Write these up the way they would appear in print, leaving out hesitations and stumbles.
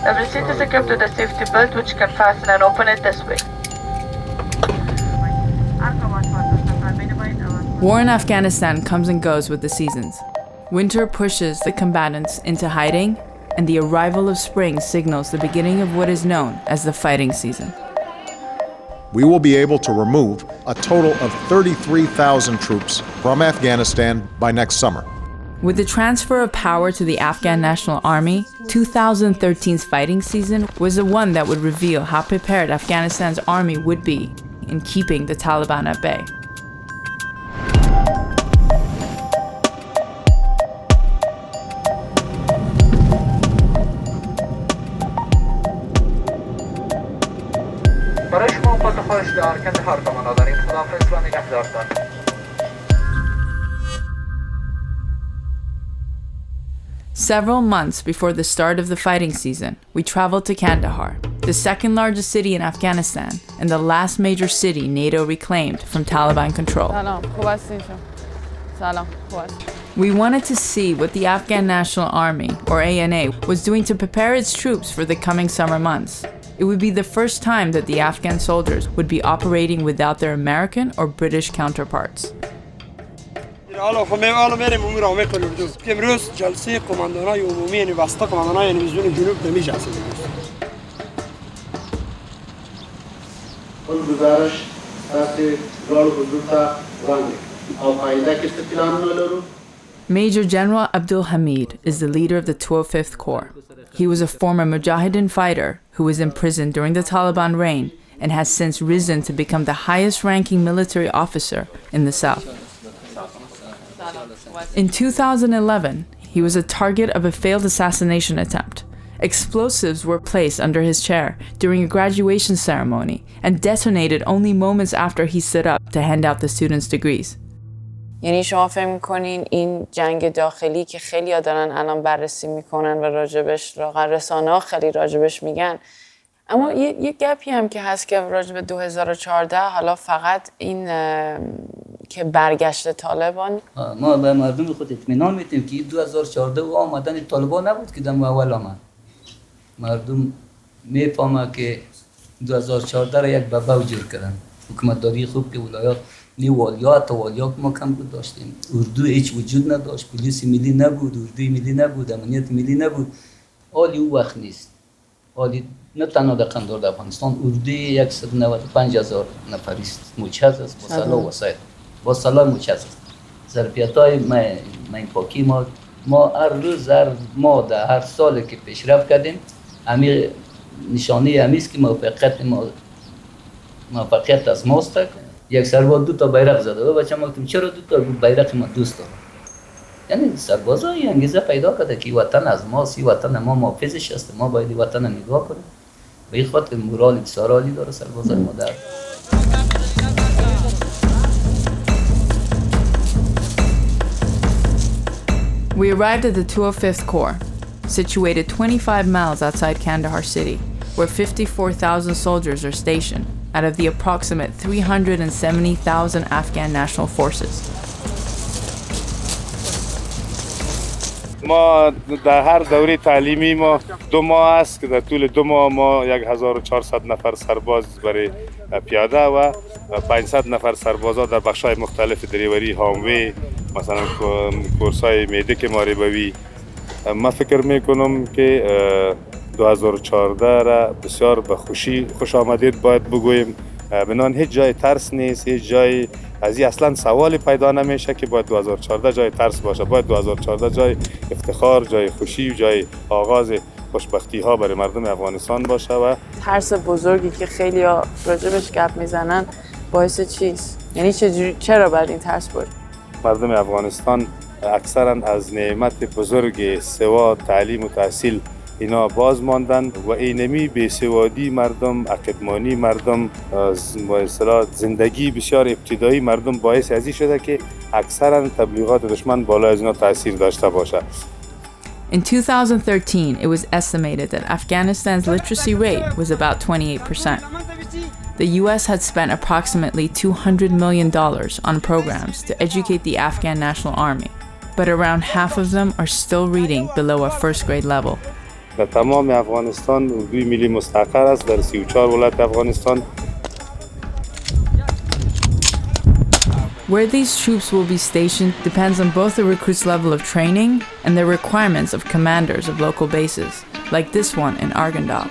The receipt is equipped with a safety belt which can fasten and open it this way. War in Afghanistan comes and goes with the seasons. Winter pushes the combatants into hiding, and the arrival of spring signals the beginning of what is known as the fighting season. We will be able to remove a total of 33,000 troops from Afghanistan by next summer. With the transfer of power to the Afghan National Army, 2013's fighting season was the one that would reveal how prepared Afghanistan's army would be in keeping the Taliban at bay. Several months before the start of the fighting season, we traveled to Kandahar, the second largest city in Afghanistan and the last major city NATO reclaimed from Taliban control. We wanted to see what the Afghan National Army, or ANA, was doing to prepare its troops for the coming summer months. It would be the first time that the Afghan soldiers would be operating without their American or British counterparts. Major General Abdul Hamid is the leader of the 205th Corps. He was a former Mujahideen fighter who was imprisoned during the Taliban reign and has since risen to become the highest-ranking military officer in the South. In 2011, he was a target of a failed assassination attempt. Explosives were placed under his chair during a graduation ceremony and detonated only moments after he stood up to hand out the students' degrees. یعنی شما فکر می‌کنین این جنگ داخلی که خیلی‌ها دارن الان بررسی می‌کنن و راجبش رسانه‌ها خیلی راجبش میگن، اما یه گپی هم که هست که راجب 2014 حالا فقط این که برگشت طالبان، ما به مردم خود اطمینان میدیم که 2014 و آمدن طالبان نبود که دم اول آمد. مردم میفهمن که 2014 را یک بابا جور کردن. حکومتداری خوب که ولایات والیات ما کم بود داشتیم. اردو هیچ وجود نداشت، پلیس ملی نبود، اردوی ملی نبود، امنیت ملی نبود. حالی او وقت نیست. حالی نه تنها در قندار در افغانستان اردوی 195,000 نفری است. مجهز است با سلاح و وسایل. با سلاح مجهز است. ظرفیت‌های این پاکی ما هر روز ما در هر سال که پیشرفت کردیم، همین نشانه همیست که موفقیت از ماست. یک سرباز 2 تا بیرق زده و بچه ما گفتیم چرا 2 تا بیرق ما دوست دارم. یعنی سربازا این انگیزه پیدا کرده که وطن از ماست، وطن ما محافظش است، ما باید وطن نگاه کنیم. به این خاطر مورال بسیار عالی داره سربازای ما در. We arrived at the 205th Corps, situated 25 miles outside Kandahar city, where 54,000 soldiers are stationed out of the approximate 370,000 Afghan national forces. ما در هر دوره تعلیمی ما 2 ماه است که در طول 2 ماه ما 1400 نفر سرباز برای پیاده و 500 نفر سربازا در بخش‌های مختلف دریوری، هاموی، مثلا کورس‌های میدیک ماریبوی. من فکر میکنم که 2014 را بسیار به خوش آمدید باید بگوییم. بنان هیچ جای ترس نیست، هیچ جای از این اصلا سوالی پیدا نمیشه که باید 2014 جای ترس باشه. باید 2014 جای افتخار، جای خوشی، جای آغاز خوشبختی ها برای مردم افغانستان باشه. و ترس بزرگی که خیلی ها راجبش گپ میزنن باعث چیست؟ یعنی چرا باید این ترس باشه؟ مردم افغانستان اکثرا از نعمت بزرگ سواد، تعلیم و تحصیل اینا باز ماندن و اینمی بی‌سوادی مردم، عقبمانی مردم، زندگی بسیار ابتدایی مردم باعث ازی شده که اکثرا تبلیغات دشمن بالا از اینا تاثیر داشته باشه. In 2013, it was estimated that Afghanistan's literacy rate was about 28%. The US had spent approximately $200 million on programs to educate the Afghan National Army, but around half of them are still reading below a first grade level. در تمام افغانستان اردوی ملی مستقر است در 34 ولایت افغانستان. Where these troops will be stationed depends on both the recruits' level of training and the requirements of commanders of local bases, like this one in Arghandab.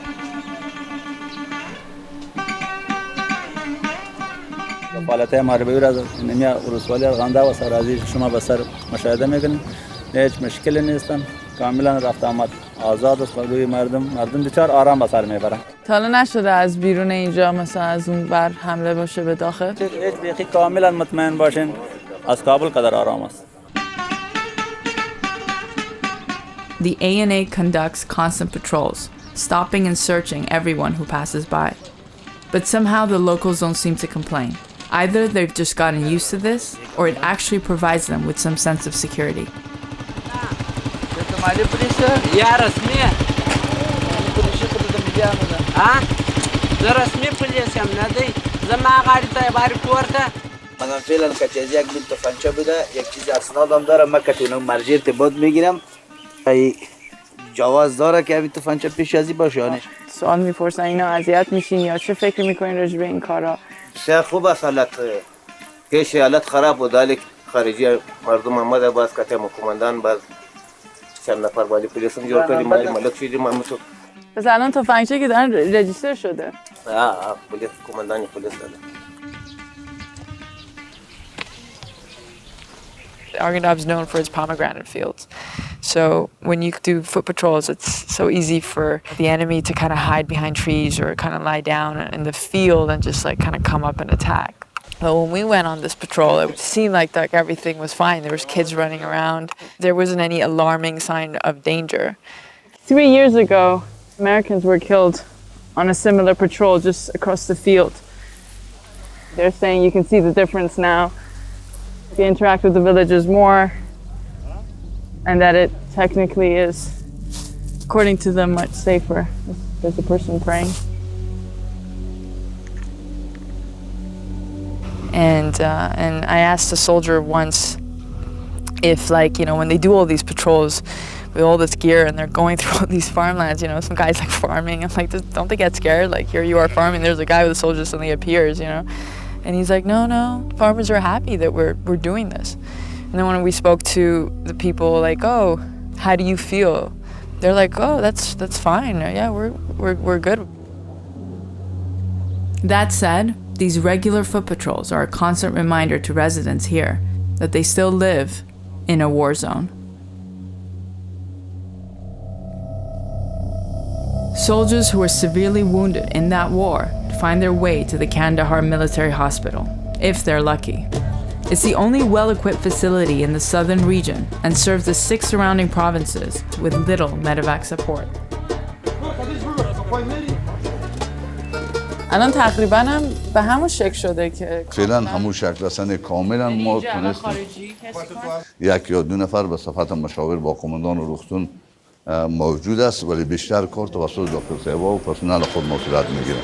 فعالیت‌های محاربه‌ای را از نمی ولسوالی ارغنده و سرازی شما به سر مشاهده می‌کنید. هیچ مشکلی نیستن، کاملا رفت آمد آزاد است. روی مردم بسیار آرام به سر میبرن. تا حالا نشده از بیرون اینجا مثلا از اون بر حمله باشه به داخل؟ هیچ بیخی کاملا مطمئن باشین از کابل قدر آرام است. The ANA conducts constant patrols, stopping and searching everyone who passes by. But somehow the locals don't seem to complain. Either they've just gotten used to this, or it actually provides them with some sense of security. من فعلا کچیز یک بیل تفنگچه بوده، یک چیز اسنادم داره، من کتونم مرجع ارتباط میگیرم. جواز داره که همین تفنگچه پیش ازی باشه. سوال میپرسن اینا اذیت میشین یا چه فکر میکنین راجع به این کارا؟ بسیار خوب است حالت. پیش حالت خراب بود، ولی خارجی مردم آمده باز کته مکمندان باز چند نفر والی پلیسم جور کردیم، ملک شدیم همونطور. پس الان تفنگچه که دارن رجیستر شده؟ پلیس کماندانی پلیس داره. Arghandab is known for its pomegranate fields. So when you do foot patrols, it's so easy for the enemy to kind of hide behind trees or kind of lie down in the field and just like kind of come up and attack. But when we went on this patrol, it seemed like everything was fine. There was kids running around. There wasn't any alarming sign of danger. 3 years ago, Americans were killed on a similar patrol just across the field. They're saying you can see the difference now. You interact with the villagers more, and that it technically is, according to them, much safer. There's a person praying. And I asked a soldier once if, like, you know, when they do all these patrols with all this gear and they're going through all these farmlands, you know, some guys like farming. I'm like, don't they get scared? Like, here you are farming, there's a guy with a soldier suddenly appears, you know. And he's like, no, farmers are happy that we're doing this. And then when we spoke to the people, like, oh, how do you feel? They're like, oh, that's fine. Yeah, we're good. That said, these regular foot patrols are a constant reminder to residents here that they still live in a war zone. Soldiers who were severely wounded in that war find their way to the Kandahar Military Hospital, if they're lucky. It's the only well-equipped facility in the southern region and serves the 6 surrounding provinces with little medevac support. الان تقریبا هم به همون شکل شده که فعلا همون شکل هستن. کاملا ما تونستیم یک یا 2 نفر به صفت مشاور با قماندان و رختون موجود است، ولی بیشتر کار توسط دکتر سیوا و پرسنل خود ما صورت میگیره.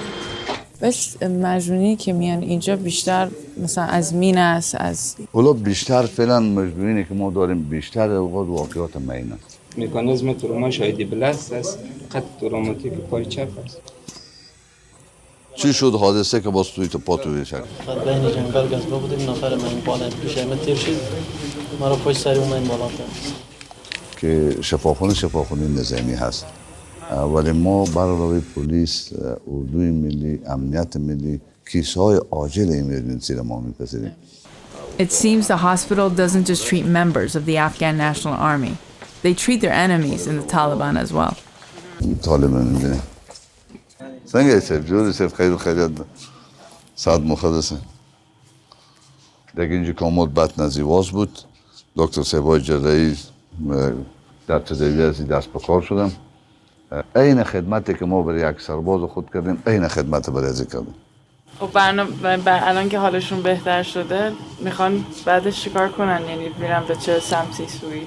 بس مجنونی که میان اینجا بیشتر مثلا از مین است، از اولا بیشتر فعلا مجبورینه که ما داریم بیشتر اوقات واقعات مین است. مکانیزم تروما شایدی بلست است، قد تروماتیک پای چپ است. چی شد حادثه که باز توی پا توی شد؟ بین جنگل گزبه بودیم، نفر من بالا پیش همه تیر شد، ما رو پشت سری من بالا کرد. که شفاخانه نظامی هست، ولی ما برای پلیس، اردوی ملی، امنیت ملی کیس‌های عاجل ایمرجنسی را ما می‌پذیریم. It seems the hospital doesn't just treat members of the Afghan National Army. They treat their enemies in the Taliban as well. طالبان می‌بینیم. سنگه جوری خیلی ساعت مخدسه. دیگه اینجا کامل بد نزیواز بود. دکتر سیوای جراحی در تداوی دست به کار شدم. این خدمتی که ما برای یک سرباز خود کردیم، این خدمت برای ازی کردیم. خب الان که حالشون بهتر شده میخوان بعدش چیکار کنن؟ یعنی میرن به چه سمتی سوی؟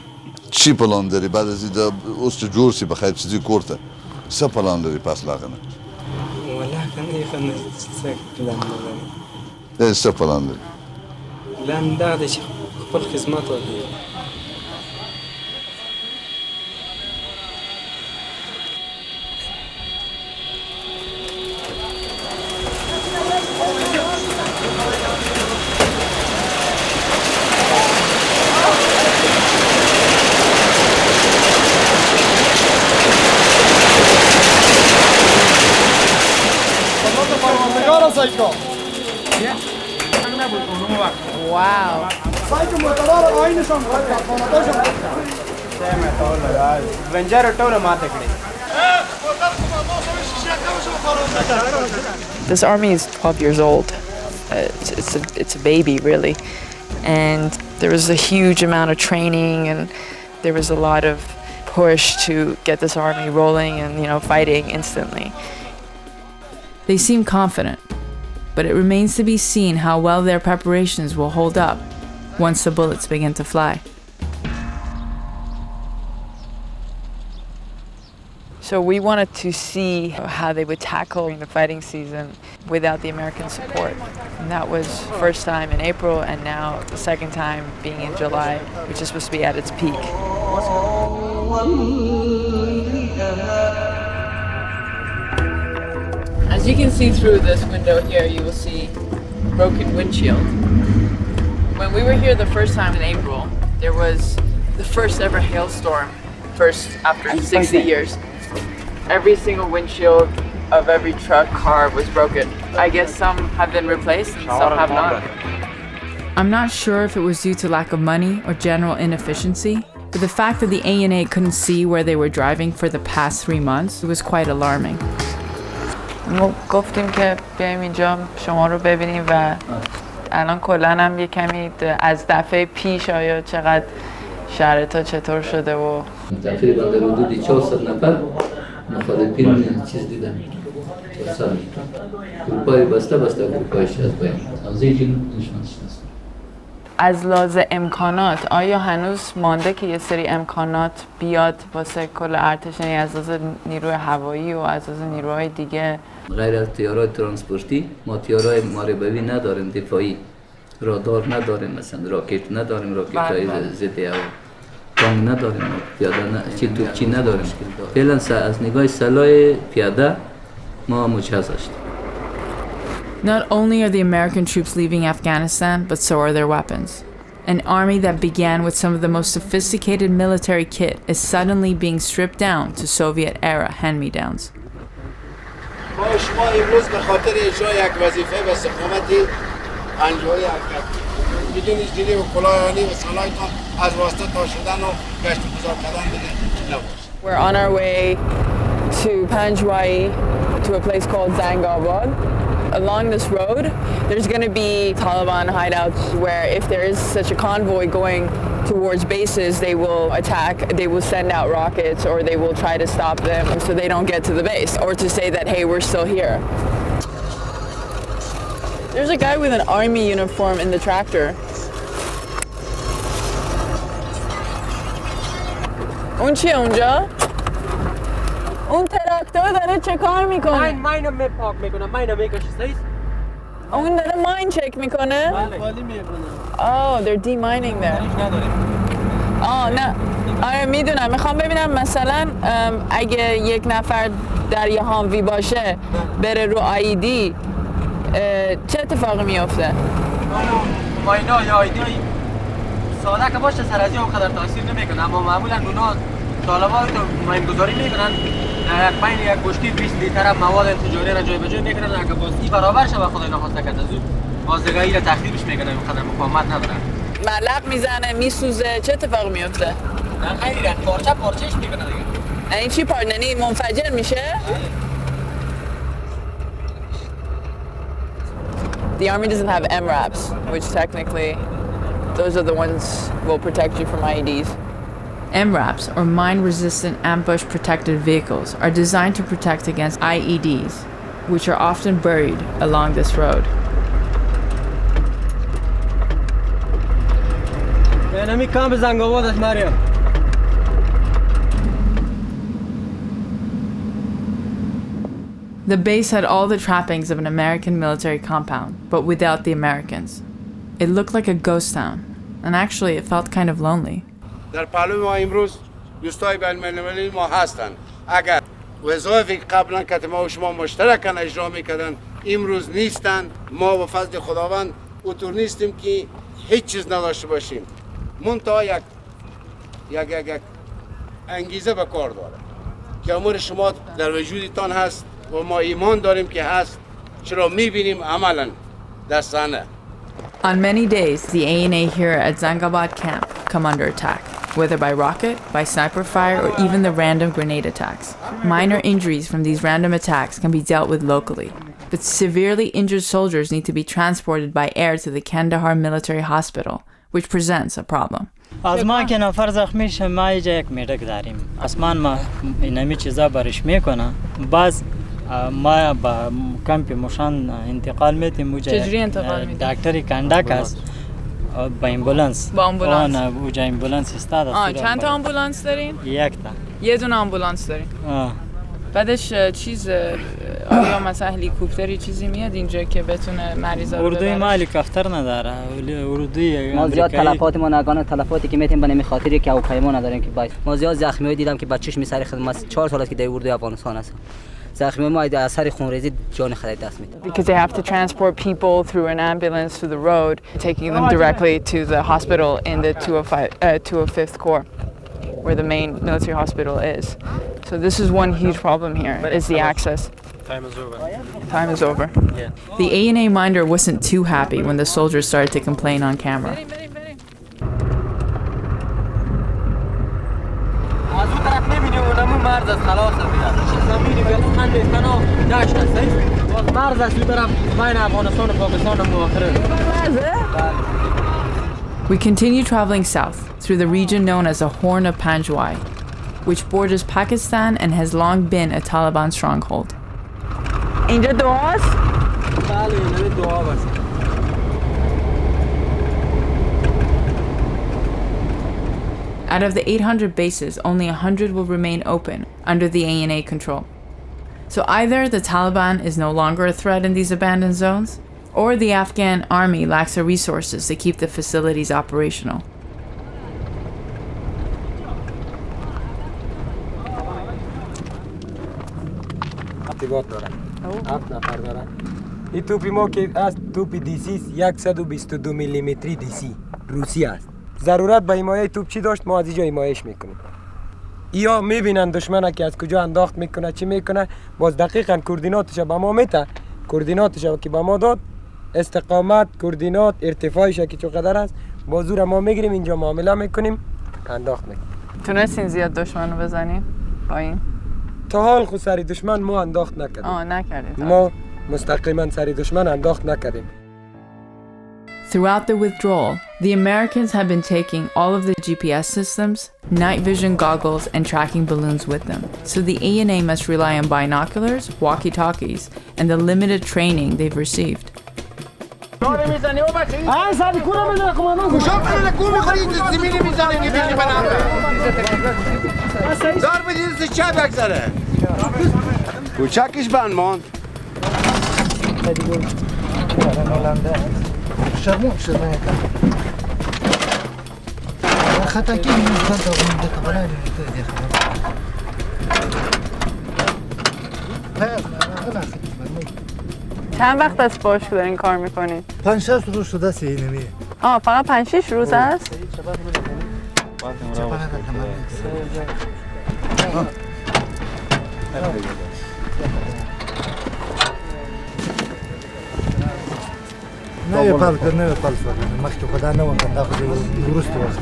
چی پلان داری بعد از این اوست جور سی بخیر چیزی کرده؟ سه پلان داری پس لغنه؟ والله کنه یخن سه پلان داری. سه پلان داری. پلان دادش خپل خدمت وکړي. Wow. This army is 12 years old. It's a baby, really. And there was a huge amount of training, and there was a lot of push to get this army rolling and, fighting instantly. They seem confident, but it remains to be seen how well their preparations will hold up once the bullets begin to fly. So we wanted to see how they would tackle the fighting season without the American support. And that was first time in April, and now the second time being in July, which is supposed to be at its peak. As you can see through this window here, you will see broken windshield. When we were here the first time in April, there was the first ever hailstorm, first after 60 years. Every single windshield of every truck, car was broken. I guess some have been replaced and some have not. I'm not sure if it was due to lack of money or general inefficiency, but the fact that the ANA couldn't see where they were driving for the past 3 months was quite alarming. ما گفتیم که بیایم اینجا شما رو ببینیم و الان کلاً هم یه کمی از دفعه پیش آیا چقدر شرایطا چطور شده و تقریبا در حدود 400 نفر مخالفین چیز دیدن. 400 گروپای بسته گروپایش از باید از این دشمن شناس. از لحاظ امکانات آیا هنوز مانده که یه سری امکانات بیاد واسه کل ارتش، یعنی از لحاظ نیروی هوایی و از لحاظ نیروهای دیگه؟ غیر از تیارهای ترانسپورتی ما تیارهای محاربوی نداریم، دفاعی، رادار نداریم، مثلا راکت نداریم، راکت‌های ضد هوا، تانک نداریم، پیاده توپچی نداریم. فعلا از نگاه سلاح پیاده ما مجهز هستیم. Not only are the American troops leaving Afghanistan, but so are their weapons. An army that began with some of the most sophisticated military kit is suddenly being stripped down to Soviet-era hand-me-downs. ما شما امروز به خاطر اجرای یک وظیفه و استقامتی پنجه‌های حرکت بدون جلی و کلاهانی و سلاحتان از واسطه تا شدن و گشت و گذار کردن دیگه نباشید. We're on our way to Panjwai, to a place called Zangabad. Along this road, there's going to be Taliban hideouts where if there is such a convoy going towards bases, they will attack, they will send out rockets, or they will try to stop them so they don't get to the base, or to say that, hey, we're still here. There's a guy with an army uniform in the tractor. اون چیه اونجا؟ اون تراکتور داره چه کار میکنه؟ ماینو پاک میکنه، ماینو میکشه سیز. اون داره ماین چک میکنه؟ خالی میکنه. Oh, they're demining there. نه. آره میدونم. میخوام ببینم مثلا اگه یک نفر در یه هاموی باشه بره رو آیدی چه اتفاقی میفته؟ ماینا یا آیدی ساده که باشه سرازی اونقدر تاثیر نمیکنه، اما معمولا اونا طالبان رو ماین گذاری میکنن، یک پایین یک گوشتی 20 لیتر مواد تجاری را جای به جای میکنن، اگه بازی برابر شه و خدای نخواسته که از اون بازدگاهی را تخریبش میکنه، اونقدر مقاومت ندارن. ملق میزنه، میسوزه، چه اتفاقی میفته؟ نه خیلی پارچهش میکنه دیگه. این چی پارننی منفجر میشه؟ The army doesn't have MRAPs, which technically those are the ones will protect you from IEDs. MRAPs, or mine-resistant ambush protected vehicles, are designed to protect against IEDs, which are often buried along this road. The base had all the trappings of an American military compound, but without the Americans. It looked like a ghost town, and actually it felt kind of lonely. در پهلو ما امروز دوستای بین‌المللی ما هستند. اگر وظایفی قبلا که ما و شما مشترکاً اجرا می‌کردن امروز نیستند، ما به فضل خداوند اونطور نیستیم که هیچ چیز نداشته باشیم. منتها یک انگیزه به کار داره که امور شما در وجودتان هست و ما ایمان داریم که هست چرا میبینیم عملا دستانه. On many days, the ANA here at Zangabad camp come under attack, whether by rocket, by sniper fire, or even the random grenade attacks. Minor injuries from these random attacks can be dealt with locally, but severely injured soldiers need to be transported by air to the Kandahar military hospital, which presents a problem. از ما که نفر زخمی شه ما اینجا یک میدک داریم. اسمان ما اینمی چیزا برش میکنه. باز ما با کمپ مشان انتقال میتیم اوجا. چجوری انتقال میدیم؟ دکتری کندک است. با امبولانس. با امبولانس. آن اوجا امبولانس استاد. چند تا امبولانس دارین؟ یک تا. یه دونه امبولانس دارین. بعدش چیز آیا مثلا هلیکوپتری چیزی میاد اینجا که بتونه مریضا رو ببره؟ اردوی ما هلیکوپتر نداره. اردوی ما زیاد تلفات ما نگانه تلفاتی که میتیم به خاطری که هواپیما نداریم که باید. ما زیاد زخمی دیدم که بچه‌ش میسری خدمت 4 سال است که در اردوی افغانستان است. زخمی ما از اثر خونریزی جان خود دست میده. Because they have to transport people through an ambulance through the road, taking them directly to the hospital in the 205th Corps, where the main military hospital is. So this is one huge problem here, is the access. Time is over. Time is over. Yeah. The ANA minder wasn't too happy when the soldiers started to complain on camera. از اون طرف میبینیم اونمو مرز از خلاص است. زمینی به خند استنا داشت است. باز مرز از اون طرف بین افغانستان و پاکستان مواخره. We continue traveling south through the region known as the Horn of Panjwai, which borders Pakistan and has long been a Taliban stronghold. اینجا دعاست؟ بله اینجا دعا باشه. Out of the 800 bases, only 100 will remain open under the ANA control. So either the Taliban is no longer a threat in these abandoned zones, or the Afghan army lacks the resources to keep the facilities operational. این توپی ما که از توپ دیسی 122 میلیمتری دیسی روسی است. ضرورت به حمایه توپ چی داشت ما از اینجا حمایش میکنیم. یا میبینن دشمن که از کجا انداخت میکنه چی میکنه باز دقیقاً کوردیناتش به ما میده. کوردیناتش که به ما داد استقامت کوردینات ارتفاعش که چقدر است با زور ما میگیریم اینجا معامله میکنیم انداخت میکنیم. تونستین زیاد دشمن رو بزنین با این؟ تا حال خود سری دشمن ما انداخت نکردیم. نکردیم. ما مستقیما سری دشمن انداخت نکردیم. Throughout the withdrawal, the Americans have been taking all of the GPS systems, night vision goggles, and tracking balloons with them. So the ANA must rely on binoculars, walkie-talkies, and the limited training they've received. کوچکش بند ماند. شرمون خطا کی میکنه تو اون دکبره چند وقت از باشگاه دارین کار میکنین؟ 5-6 روز شده سی اینمی. فقط 5-6 روز است؟ نه پال کنه پال فقط مخکې خدا نه وکړ دا خو درست وخت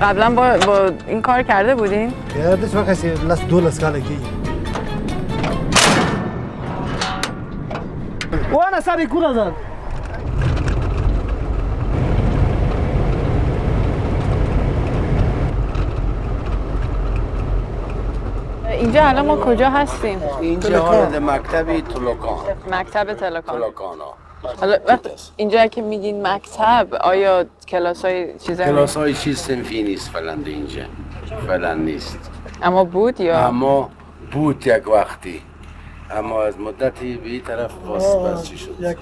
قبلا با این کار کرده بودین؟ کرده څه وخت لاس 12 کال کې وانا سابي کولا زاد اینجا الان ما کجا هستیم؟ اینجا مکتب تلوکان. مکتب تلوکان. حالا اینجا که میگین مکتب آیا کلاسای چیزایی؟ کلاسای چیز صنفی نیست فعلا اینجا. فعلا نیست. اما بود یا؟ اما بود یک وقتی. اما از مدتی به این طرف باز چی شد؟ یک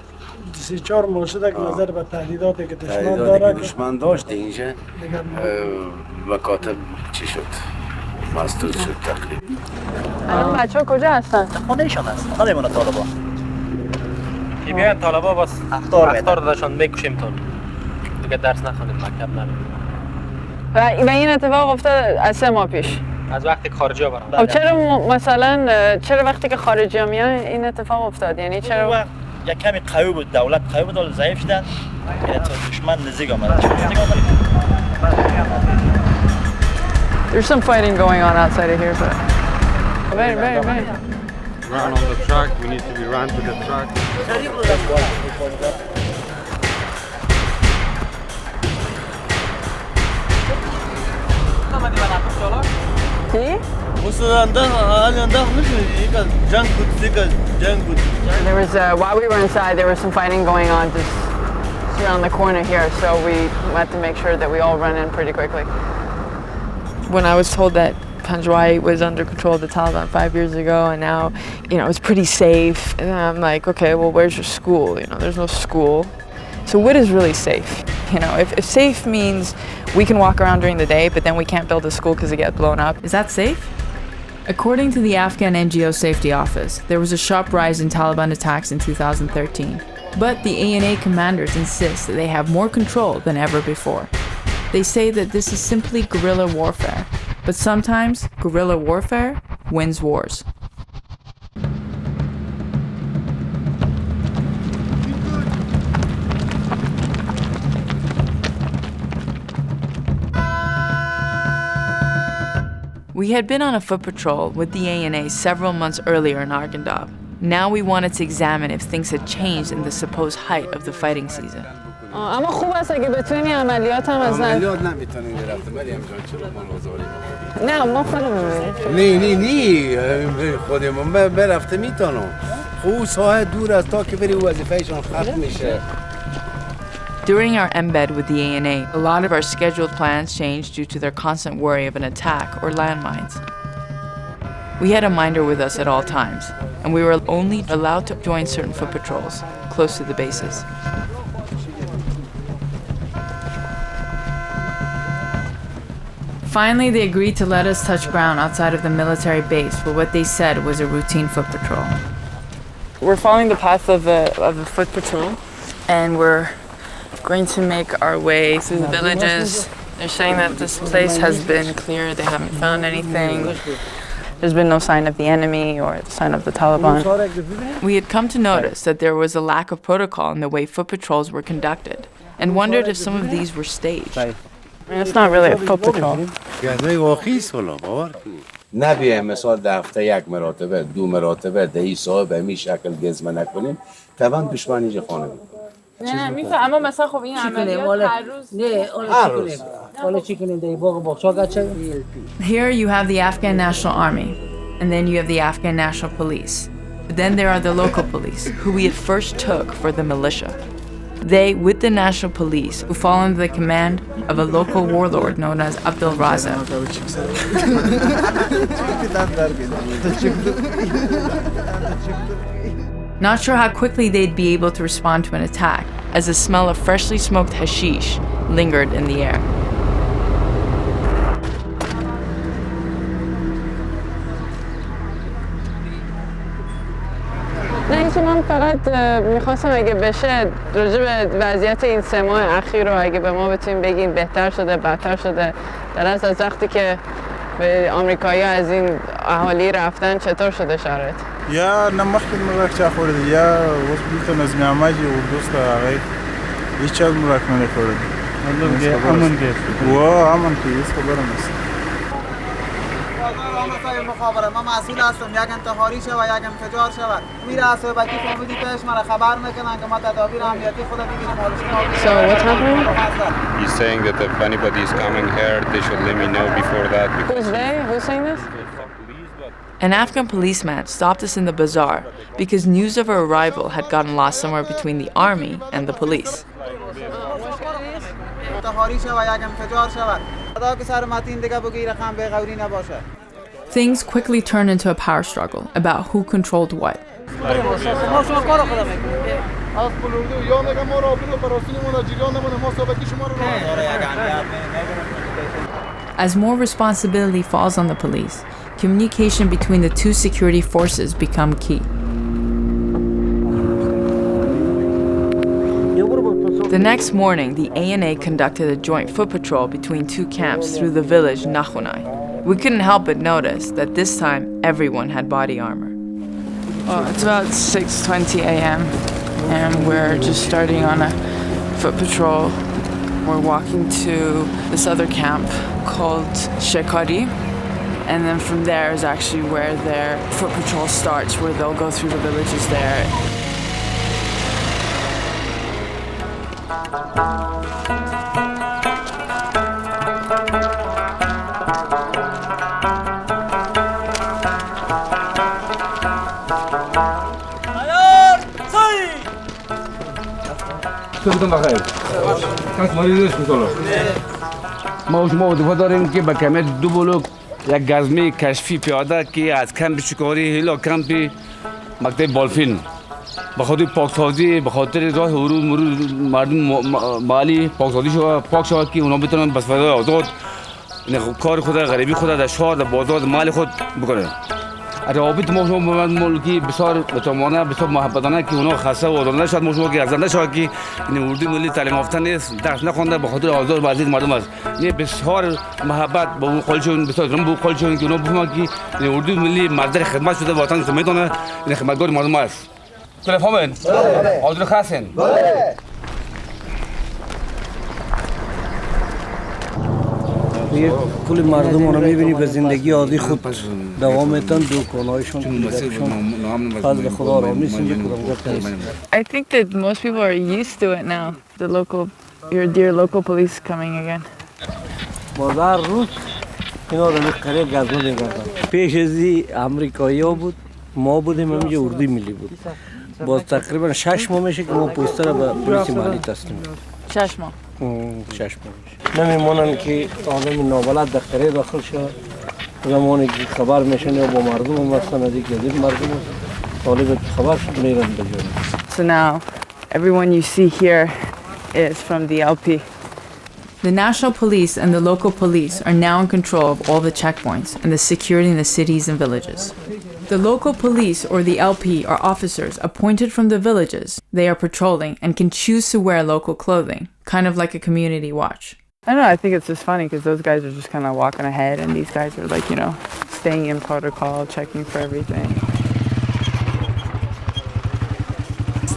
3-4 ماه شده که نظر به تهدیداتی که دشمن داره دشمن داشت اینجا مکاتب چی شد؟ مسترد شد تقریبا. الان بچه‌ها کجا هستن؟ خونه ایشان هست. خونه من طالبا. که بیاین طالبا باز اختار دادشان میکشیم تون. دیگه درس نخونید مکتب نرید. و این اتفاق افتاد از 3 ماه پیش. از وقتی خارجی ها برن. خب چرا مثلا چرا وقتی که خارجی ها میان این اتفاق افتاد؟ یعنی چرا یک کمی قوی بود، دولت قوی بود، ولی ضعیف شدن. یعنی تا دشمن نزدیک آمد. There's some fighting going on outside of here, but very. Run on the truck. We need to be run to the truck. چی؟ There was while we were inside, there was some fighting going on just around the corner here, so we had to make sure that we all run in pretty quickly. when I was told that Panjwai was under control of the Taliban 5 years ago, and now, you know, it's pretty safe. And I'm like, okay, well, where's your school? You know, there's no school. So what is really safe? You know, if safe means we can walk around during the day, but then we can't build a school because it gets blown up. Is that safe? According to the Afghan NGO Safety Office, there was a sharp rise in Taliban attacks in 2013. But the ANA commanders insist that they have more control than ever before. They say that this is simply guerrilla warfare, but sometimes guerrilla warfare wins wars. We had been on a foot patrol with the ANA several months earlier in Arghandab. Now we wanted to examine if things had changed in the supposed height of the fighting season. اما خوب است اگه بتونی عملیات هم از عملیات نمیتونین درفت مریم جان چرا ما نازاری نه ما خودمون نه خودمون برفته میتونم خوب ساعت دور از تا که بری وظیفه‌شون ختم میشه. During our embed with the ANA, a lot of our scheduled plans changed due to their constant worry of an attack or landmines. We had a minder with us at all times, and we were only allowed to join certain foot patrols close to the bases. Finally, they agreed to let us touch ground outside of the military base for what they said was a routine foot patrol. We're following the path of a foot patrol, and we're going to make our way through the villages. They're saying that this place has been cleared, they haven't found anything. There's been no sign of the enemy or the sign of the Taliban. We had come to notice that there was a lack of protocol in the way foot patrols were conducted, and wondered if some of these were staged. I mean, it's not really a foot patrol. نبیه مثال در هفته یک مراتبه دو مراتبه دهی صاحب همی شکل گزمه نکنیم طبعا دشمن اینجا خانه نه میفهم اما مثلا خب این عملیات هر روز نه چی کنیم در باغ باغچه گچه Here you have the Afghan National Army, and then you have the Afghan National Police. But then there are the local police, who we at first took for the militia. They, with the National Police, who fall under the command of a local warlord known as Abdul Raza. Not sure how quickly they'd be able to respond to an attack, as the smell of freshly smoked hashish lingered in the air. نه اینکه من فقط میخواستم اگه بشه راجع به وضعیت این 3 ماه اخیر رو اگه به ما بتونیم بگین بهتر شده بدتر شده در از وقتی که به آمریکایی‌ها از این اهالی رفتن چطور شده شرایط؟ یا نمخکې مراک چا خوړل یا اوس دلته نظم عامه چې اردوس ته هغه هیڅ چا مراک نه خوړل امن دی و امن کې هیڅ خبره نشته مخابره ما مسئول هستم یک انتحاری شود و یک انفجار شود میره از صحبتی فامیلی پیش مرا خبر میکنن که ما تدابیر امنیتی خود بگیریم So what's happening? He's saying that if anybody is coming here, they should let me know before that. Who's they? Who's saying this? An Afghan policeman stopped us in the bazaar because news of our arrival had gotten lost somewhere between the army and the police. انتحاری شود و یک انفجار شود خدا که سر متین دیگه بگی رقم به غوری نباشه Things quickly turned into a power struggle about who controlled what. As more responsibility falls on the police, communication between the two security forces become key. The next morning, the ANA conducted a joint foot patrol between two camps through the village Nakhunai. We couldn't help but notice that this time everyone had body armor. Oh, it's about 6:20 a.m. and we're just starting on a foot patrol. We're walking to this other camp called Shekari, and then from there is actually where their foot patrol starts, where they'll go through the villages there. ما و شما وظیفه داریم که به کمه 2 بلوک یک گزمه کشفی پیاده که از کمپ شکاری هیلا کمپ مکتب بالفین به خاطر پاکسازی، به خاطر راه ورود مرور مردم مالی پاکسازی پاک شود که اونا بتونن بس فضای آزاد کار خود غریبی خود در شهر در بازار مال خود بکنه. روابط ما شما ملکی بسیار متمانه بسیار محبتانه که اونا خسته و آزارنده شد ما شما که ازنده شد که این اردو ملی تعلیم یافته نیست، درس نخونده به خاطر آزار و عزیز مردم است. این بسیار محبت با اون خالشون بسیار رم با خالشون که اونا بفهمن که این اردو ملی مصدر خدمت شده وطن میتونه این خدمتگار مردم است. تلفن آزار خاصن کل مردم رو میبینی به زندگی عادی خود دوام میتن دوکانایشون فضل خدا رو میسیم. I think that most people are used to it now. Your dear local police coming again. بازار روز اینا رو قریب گازو می‌کردن. پیش ازی آمریکایی ها بود، ما بودیم همینجا اردوی ملی بود. باز تقریبا 6 ماه میشه که ما پوستر به پلیس مالی تسلیم. 6 ماه. 6 ماه. نمیمونن که آدم نابلد در قریه داخل شد. زمانی که خبر میشنه با مردم مثلا دیگه دید مردم طالب خبر شد میرن به جای. So now everyone you see here is from the LP. The National Police and the local police are now in control of all the checkpoints and the security in the cities and villages. The local police or the LP are officers appointed from the villages. They are patrolling and can choose to wear local clothing, kind of like a community watch. I don't know, I think it's just funny because those guys are just kind of walking ahead and these guys are like, staying in protocol, checking for everything.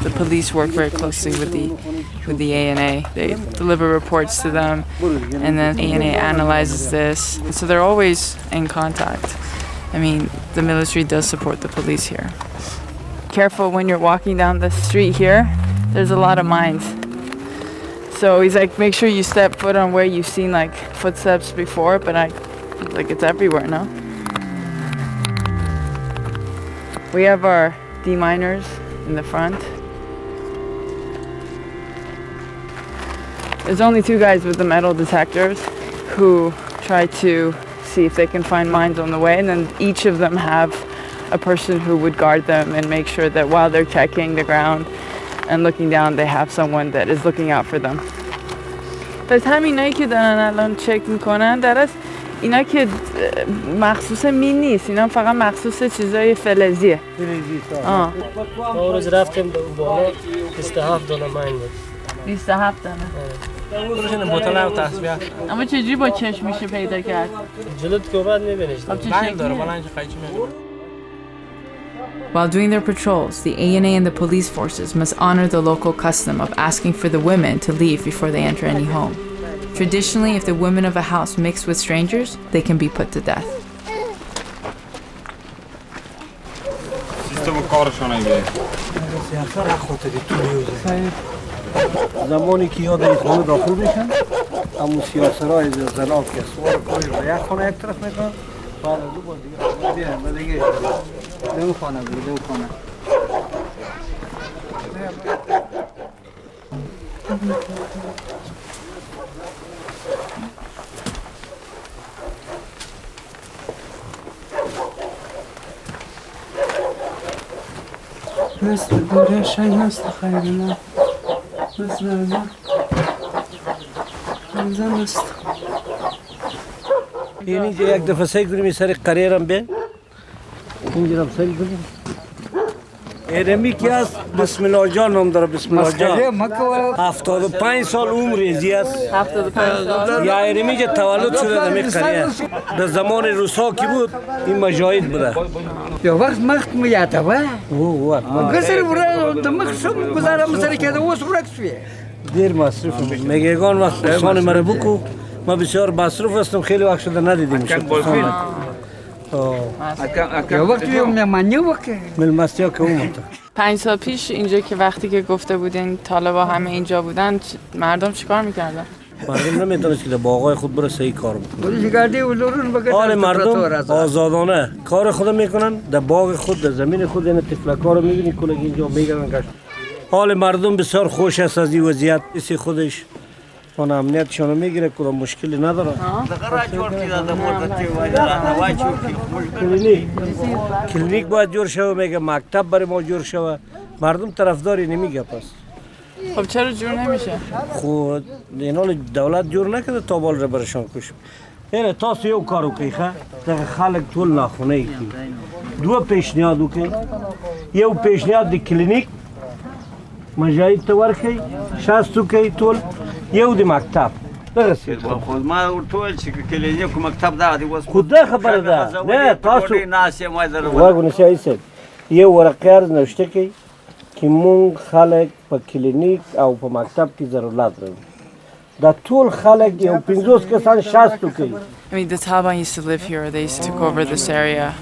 The police work very closely with the ANA. They deliver reports to them, and then ANA analyzes this. So they're always in contact. I mean, the military does support the police here. Careful when you're walking down the street here. There's a lot of mines. So he's like, make sure you step foot on where you've seen like footsteps before, but it's everywhere, no? We have our deminers in the front. There's only 2 guys with the metal detectors who try to see if they can find mines on the way, and then each of them have a person who would guard them and make sure that while they're checking the ground and looking down, they have someone that is looking out for them. پس همینایی که دارن الان چک میکنن درست اینا که مخصوص مین نیست، اینا فقط مخصوص چیزای فلزیه. ما روز رفتیم بالا 27 دانه مین بود. 27 دانه. بوتل او تصویه. اما چجوری با چشم میشه پیدا کرد؟ جلوت که بعد میبینیش. مین داره بالا اینجا قیچی میبینی. While doing their patrols, the ANA and the police forces must honor the local custom of asking for the women to leave before they enter any home. Traditionally, if the women of a house mix with strangers, they can be put to death. زمانی که یاد این خانه داخل میشن همون سیاسرهای زنان که سوار کنی و یک خانه یک طرف میکنن بعد دو بار دیگه بیایم و دیگه دو خانه بود دو خانه مثل دوره شای مثل خیلی نه مثل نه همزه مثل یعنی یک دفعه سعی کنیم سر قریرم به اینجا هم سعی کنیم ارمی که است بسم الله جان نام داره بسم الله جان 75 سال عمر ریزی است 75 سال یا ارمی که تولد شده در این قریه در زمان روسا کی بود این مجاهد بوده یا وقت مخت میاته و گسر ورا دمخ شم گزارم سر که دوست ورک شوی دیر مصرف میگهگان وقت خانه مرا بکو ما بسیار مصروف هستم خیلی وقت شده ندیدیم یا وقت مهمانی وقت ملمستی که اومد 5 سال پیش اینجا که وقتی که گفته بودین طالبا همه اینجا بودن مردم چیکار میکردن؟ مردم نمیتونست که با آقای خود بره صحیح کار بکنه. حال مردم آزادانه کار خود میکنن در باغ خود در زمین خود این تفلکا رو میبینی که اینجا میگردن گشت. حال مردم بسیار خوش است از این وضعیت اسی خودش اون امنیتشون میگیره کدام مشکلی نداره. کلینیک باید جور شوه میگه مکتب برای ما جور شوه مردم طرفداری نمیگه پس. خب چرا جور نمیشه؟ خود اینا دولت جور نکرده تا بال رو برشان کش. اینه تاسو یو کارو کوي ښه دغه خلک ټول ناخونه کوي دوه پیشنهاد وکړي یو پیشنهاد د کلینیک مجاهد ته ورکړي شاستو کوي ټول یو د مکتب دغه خو ما ورته ویل چې کلینیک او مکتب دغه دی اوس خو دا خبره ده نه تاسو ناس یې ما در واګو نشي صاحب یو ورقه عرض نوشته کوي چې مونږ خلک په کلینیک او په مکتب کې ضرورت لرو دا ټول خلک یو 50 کسان شاستو کوي I mean, the Taliban used to live here. They used to take over this area.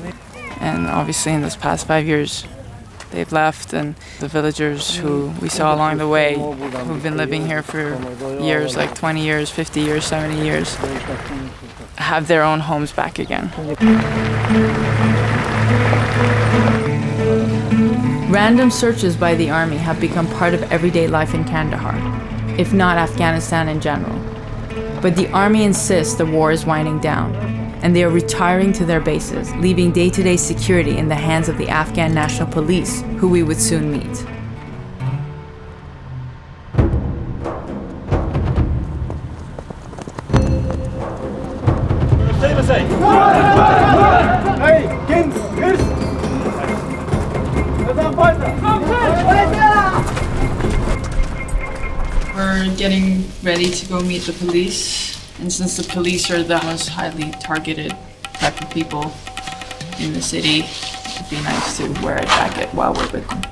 And obviously in this past 5 years, they've left. And the villagers who we saw along the way, who've been living here for years, like 20 years, 50 years, 70 years, have their own homes back again. Random searches by the army have become part of everyday life in Kandahar, if not Afghanistan in general. But the army insists the war is winding down, and they are retiring to their bases, leaving day-to-day security in the hands of the Afghan National Police, who we would soon meet. We're getting ready to go meet the police, and since the police are the most highly targeted type of people in the city, it'd be nice to wear a jacket while we're with them.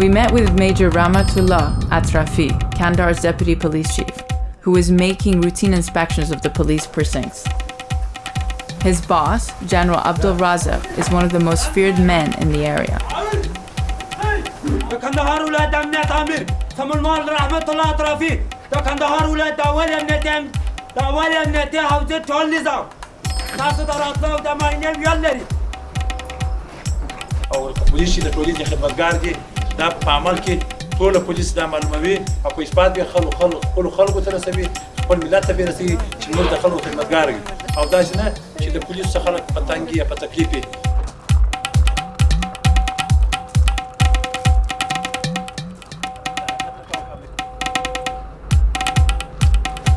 We met with Major Rahmatullah Atrafi, Kandahar's deputy police chief, who is making routine inspections of the police precincts. His boss, General Abdul Razak, is one of the most feared men in the area. کندهار ولایت امنیت امیر سمولمال رحمت الله اطرافی دا کندهار ولایت دا اول امنیتی حوزه ټول نظام تاسو دا راتلو دا معاینه ویل لري او پولیس چې د ټولنې خدمتګار دي دا په عمل کې ټول پولیس دا معلوموي او په اثبات به خلکو ته رسوي خپل ملت ته به رسوي چې موږ د خلکو خدمتګار یو او داسې نه چې د پولیس څخه خلک په تنګي یا په تکلیف وي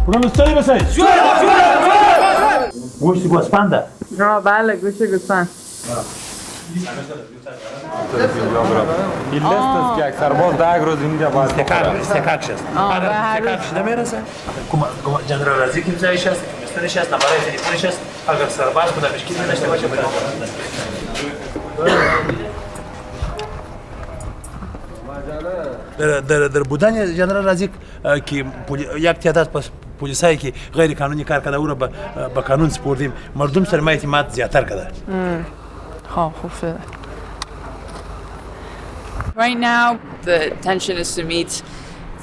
پرونستایی بسید گوشت گوسفنده بله گوشت گوسفند این لیست است که یک سرباز در یک روز اینجا باید استکاکش است استکاکش نمیرسه جنرال رازی که امضایش است مستندش است نمبر تلفنش است اگر سرباز خدا مشکلی نداشته باشه در بودن جنرال رازی که یک تعداد پلیسایی که غیر قانونی کار کرده او را به قانون سپردیم مردم سر ما اعتماد زیادتر کرده خوب شده Right now, the intention is to meet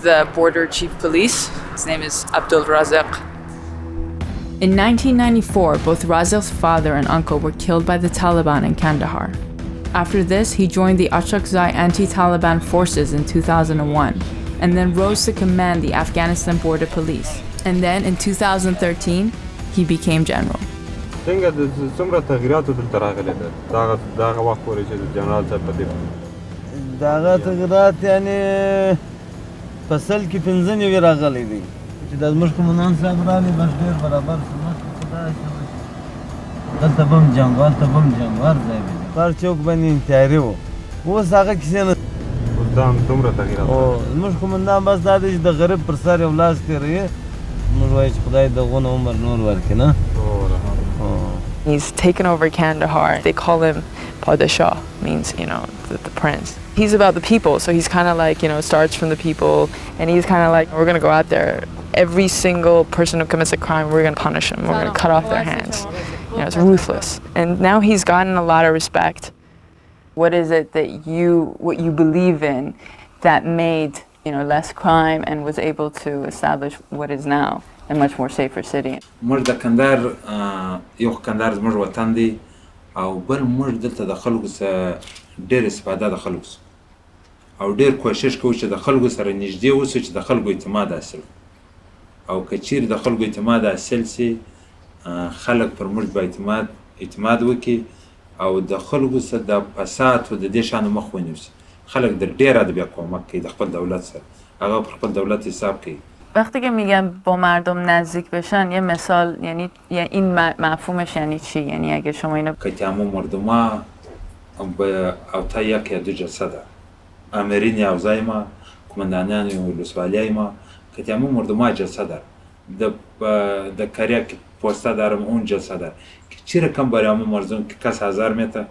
the border chief police. His name is Abdul Razak. In 1994, both Razak's father and uncle were killed by the Taliban in Kandahar. After this, he joined the Achakzai anti-Taliban forces in 2001, and then rose to command the Afghanistan Border Police. And then in 2013, he became general. څنګه د څومره تغییراتو دلته راغلي ده دغه وخت پورې چې د جنرال صاحب په دې دغه تغییرات یعنی فصل کې 15 نیوي راغلي دي چې د زموږ قومندان صاحب راغلی بس ډېر برابر سمات خدای دلته بم جنګوال ته بم جنګوار ځای دی هر څوک باندې تیاری و اوس هغه کیسه نه دا دومره تغییرات زموږ قومندان بس دا دی چې د غریب پر سر یو لاس تېروي موږ وایو چې خدای دغونه عمر نور ورکړي نه He's taken over Kandahar. They call him Padashah, means, you know, the prince. He's about the people, so he's kind of like, you know, starts from the people, and he's kind of like, we're going to go out there. Every single person who commits a crime, we're going to punish them. We're going to cut off their hands. You know, it's ruthless. And now he's gotten a lot of respect. What is it that what you believe in that made, you know, less crime and was able to establish what is now a much more safer city? موږ د کندهار یو کندهار زموږ وطن دی او بل موږ دلته د خلکو سره ډېر استفاده د خلکو سره او ډېر کوشش کوو چې د خلکو سره نږدې اوسو چې د خلکو اعتماد حاصل او که چیرې د خلکو اعتماد حاصل سي خلک پر موږ به اعتماد وکړي او د خلکو سره د فساد او د دې شانو مخ ونیسي خلک د ډېره د بیا کومک کوي د خپل دولت سره هغه پر خپل دولت حساب کوي وقتی که میگم با مردم نزدیک بشن یه مثال یعنی این مفهومش یعنی چی؟ یعنی اگه شما اینو کتیامو مردما او تا یک یا دو جلسده امرین یا اوزای کماندانیان یا ولسوالیای ما کتیامو مردما جلسده د کاریا که پوستا دارم اون جلسده که چی رکم برای مردم که کس 1000 متر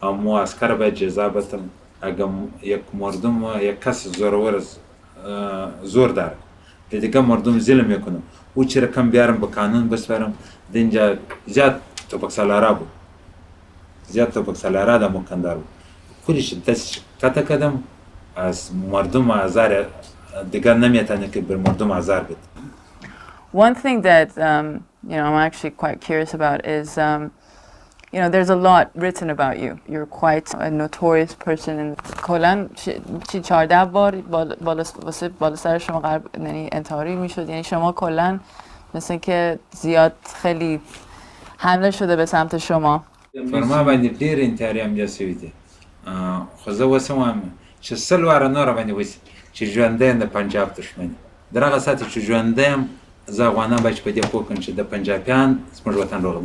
اما اسکر باید جزا بتم اگه یک مردم یک کس زور داره دیگه مردم ظلم میکنم او چرا کم بیارم به قانون بسپارم دینجا زیاد توپکسالارا بود زیاد توپکسالارا دا مکندار بود کلیش دست کتا کدم از مردم آزار دیگه نمیتونه که بر مردم آزار بده. One thing that you know I'm actually quite curious about is you know there's a lot written about you. You're quite a notorious person and کلاً چی 14 بار بالا سر شما قرار یعنی انتحاری میشد یعنی شما کلاً مثل که زیاد خیلی حمله شده به سمت شما. فرما باندې ډیر انتحاری هم جسوي دي. خو زه وسم چې سلوار نور باندې وس چې ژوندې د پنجاب دښمن. درغه ساتي چې ژوندې زه غوانا باید په دې پوکن چې د پنجابیان زموږ وطن روغ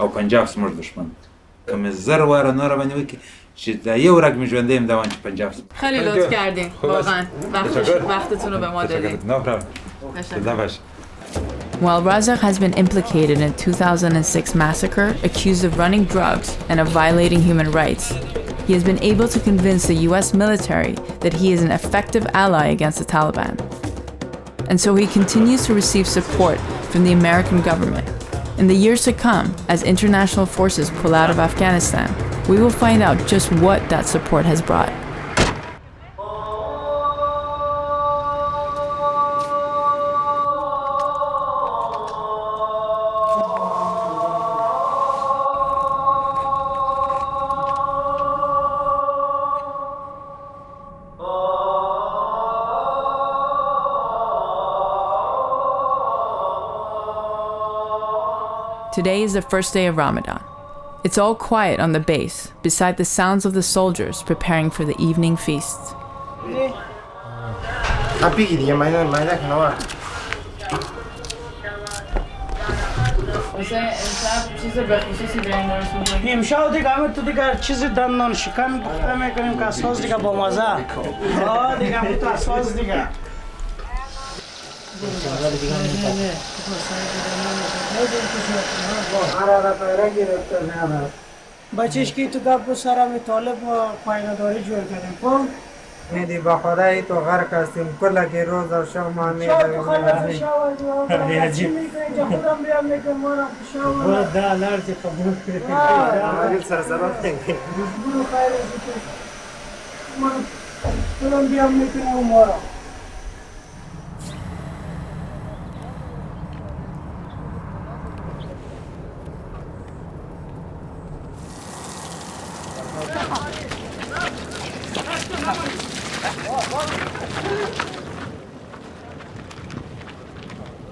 او پنجاب زموږ دښمن. کوم زر واره نور باندې وکي چې دا یو رقم ژوندې ام دوان چې پنجاب. خیلی لطف کردین واقعا وقتتون رو به ما دادین. While Razak has been implicated in a 2006 massacre, accused of running drugs and of violating human rights, he has been able to convince the US military that he is an effective ally against the Taliban. And so he continues to receive support from the American government. In the years to come, as international forces pull out of Afghanistan, we will find out just what that support has brought. Today is the first day of Ramadan. It's all quiet on the base, beside the sounds of the soldiers preparing for the evening feast. امشب دیگه همه تو دیگه چیزی دندان شکن بخوره میکنیم که اساس دیگه با مزه دیگه همه تو اساس دیگه بچهش که تو گپ سر می طالب پایداری جور کردیم خب میدی با خدای تو غرق هستیم کل که روز و شب ما میدیم عجیب خودم بیام میکنم ما را پشاور برو ده لرزی قبول کنیم آگل سرسرات کنیم برو خیر ازی خودم بیام میکنم ما را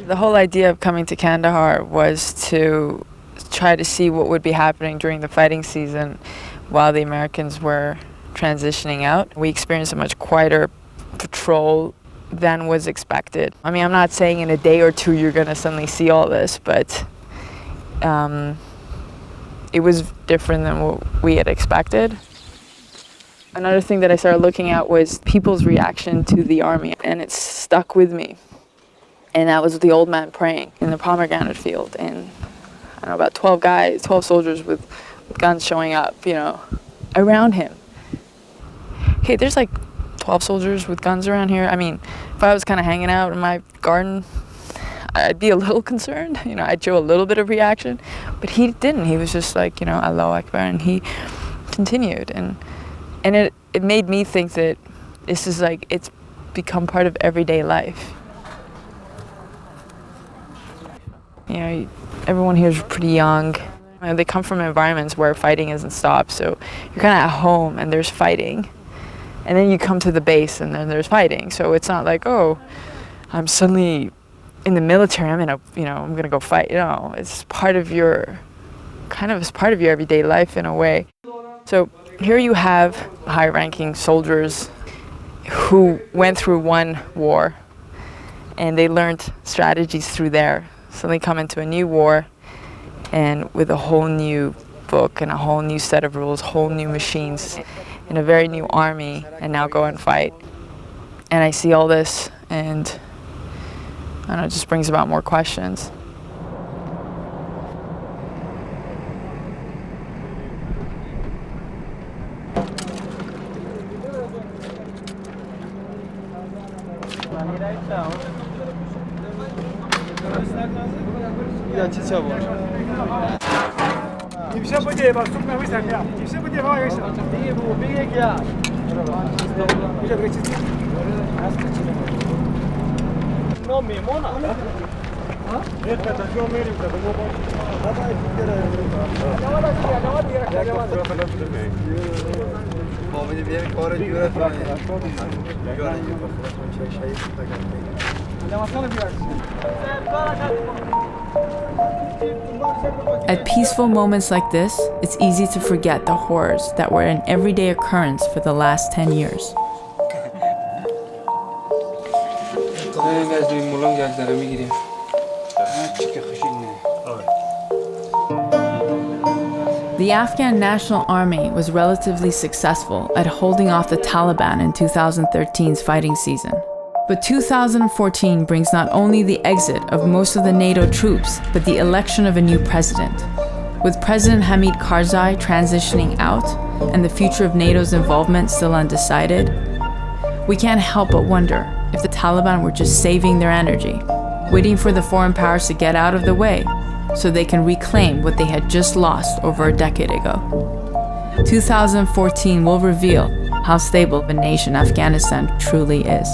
The whole idea of coming to Kandahar was to try to see what would be happening during the fighting season while the Americans were transitioning out. We experienced a much quieter patrol than was expected. I mean, I'm not saying in a day or two you're going to suddenly see all this, but it was different than what we had expected. Another thing that I started looking at was people's reaction to the army, and it stuck with me. And that was the old man praying in the pomegranate field, and I don't know, about 12 soldiers with guns showing up, you know, around him. Okay, there's like 12 soldiers with guns around here. I mean, if I was kind of hanging out in my garden, I'd be a little concerned, you know, I'd show a little bit of reaction, but he didn't. He was just like, you know, Allahu Akbar, and he continued. And it made me think that this is like, it's become part of everyday life. You know, everyone here is pretty young. You know, they come from environments where fighting isn't stopped, so you're kind of at home and there's fighting. And then you come to the base and then there's fighting. So it's not like, oh, I'm suddenly in the military, I'm gonna go fight. No, it's part of your, it's part of your everyday life in a way. So here you have high-ranking soldiers who went through one war and they learned strategies through there. So they come into a new war and with a whole new book and a whole new set of rules, whole new machines, in a very new army, and now go and fight. And I see all this, and I don't know, it just brings about more questions. At peaceful moments like this, it's easy to forget the horrors that were an everyday occurrence for the last 10 years. The Afghan National Army was relatively successful at holding off the Taliban in 2013's fighting season. But 2014 brings not only the exit of most of the NATO troops, but the election of a new president. With President Hamid Karzai transitioning out and the future of NATO's involvement still undecided, we can't help but wonder if the Taliban were just saving their energy, waiting for the foreign powers to get out of the way so they can reclaim what they had just lost over a decade ago. 2014 will reveal how stable the nation Afghanistan truly is.